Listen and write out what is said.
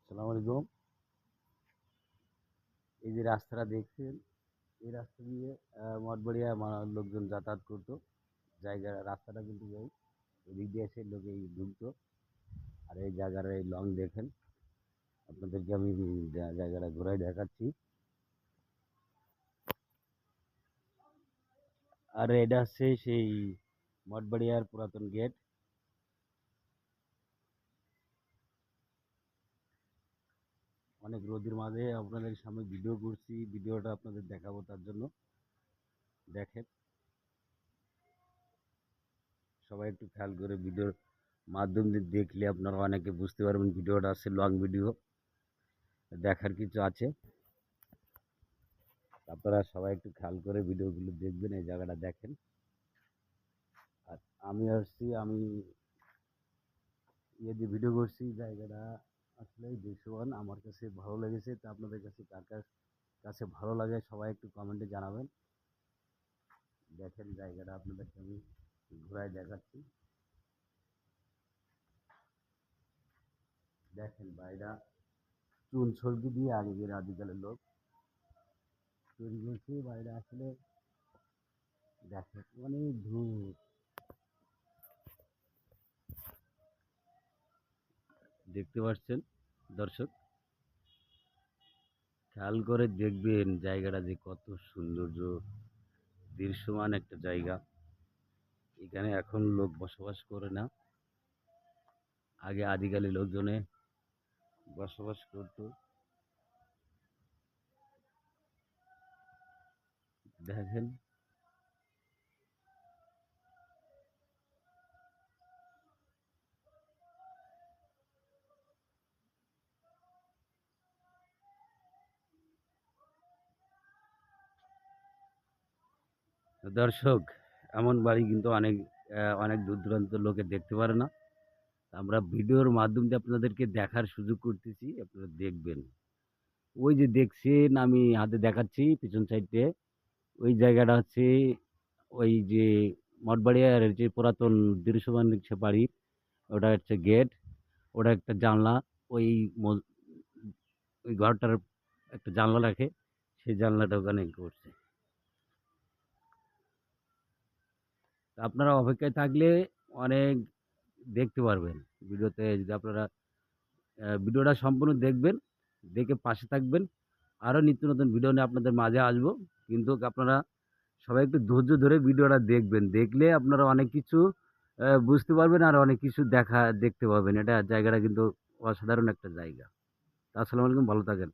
আসসালামু আলাইকুম। এই যে রাস্তাটা দেখছেন, এই রাস্তা দিয়ে মঠবাড়িয়া লোকজন যাতায়াত করতো। রাস্তাটা কিন্তু এদিক দিয়ে এসে লোক এই ঢুকতো। আর এই জায়গার এই লং দেখেন, আপনাদেরকে আমি জায়গাটা ঘুরাই দেখাচ্ছি। আর এটা হচ্ছে সেই মঠবাড়িয়ার পুরাতন গেট। অনেক রোদের মাঝে আপনাদের সামনে ভিডিও করছি, ভিডিওটা আপনাদের দেখাবো তার জন্য। দেখেন, সবাই একটু খেয়াল করে ভিডিওর মাধ্যম দিয়ে দেখলে আপনারা অনেকে বুঝতে পারবেন ভিডিওটা আছে লং ভিডিও, দেখার কিছু আছে। আপনারা সবাই একটু খেয়াল করে ভিডিওগুলো দেখবেন, এই জায়গাটা দেখেন। আর আমি যে ভিডিও করছি, জায়গাটা আসলেই দৃশ্যমান আমার কাছে ভালো লেগেছে। তা আপনাদের কাছে কাছে ভালো লাগে সবাই একটু কমেন্টে জানাবেন। দেখেন জায়গাটা আপনাদেরকে আমি ঘুরায় দেখাচ্ছি। দেখেন বাইরা চুন সলকি দিয়ে আগের আদিকালের লোক তৈরি করছে। বাইরে আসলে দেখেন অনেক ধূপ দেখতে পাচ্ছেন দর্শক, খেয়াল করে দেখবেন জায়গাটা যে কত সৌন্দর্য, দৃশ্যমান একটা জায়গা। এখানে এখন লোক বসবাস করে না, আগে আদিকালে লোকজনে বসবাস করতো। দেখেন দর্শক, এমন বাড়ি কিন্তু অনেক দূর দূরান্তের লোকে দেখতে পারে না। আমরা ভিডিওর মাধ্যম দিয়ে আপনাদেরকে দেখার সুযোগ করতেছি, আপনারা দেখবেন। ওই যে দেখছেন আমি হাতে দেখাচ্ছি পিছন সাইডে, ওই জায়গাটা হচ্ছে ওই যে মঠবাড়িয়ার যে পুরাতন দৃশ্যমান সে বাড়ি, ওটা হচ্ছে গেট, ওটা একটা জানলা। ওই মস- ওই ঘরটার একটা জানলা রাখে, সেই জানলাটা ওখানে করছে। তা আপনারা অপেক্ষায় থাকলে অনেক দেখতে পারবেন ভিডিওতে। যদি আপনারা ভিডিওটা সম্পূর্ণ দেখবেন, দেখে পাশে থাকবেন, আরও নিত্য নতুন ভিডিও নিয়ে আপনাদের মাঝে আসবো। কিন্তু আপনারা সবাই একটু ধৈর্য ধরে ভিডিওটা দেখবেন, দেখলে আপনারা অনেক কিছু বুঝতে পারবেন আর অনেক কিছু দেখতে পাবেন। এটা জায়গাটা কিন্তু অসাধারণ একটা জায়গা। আসসালামু আলাইকুম, ভালো থাকেন।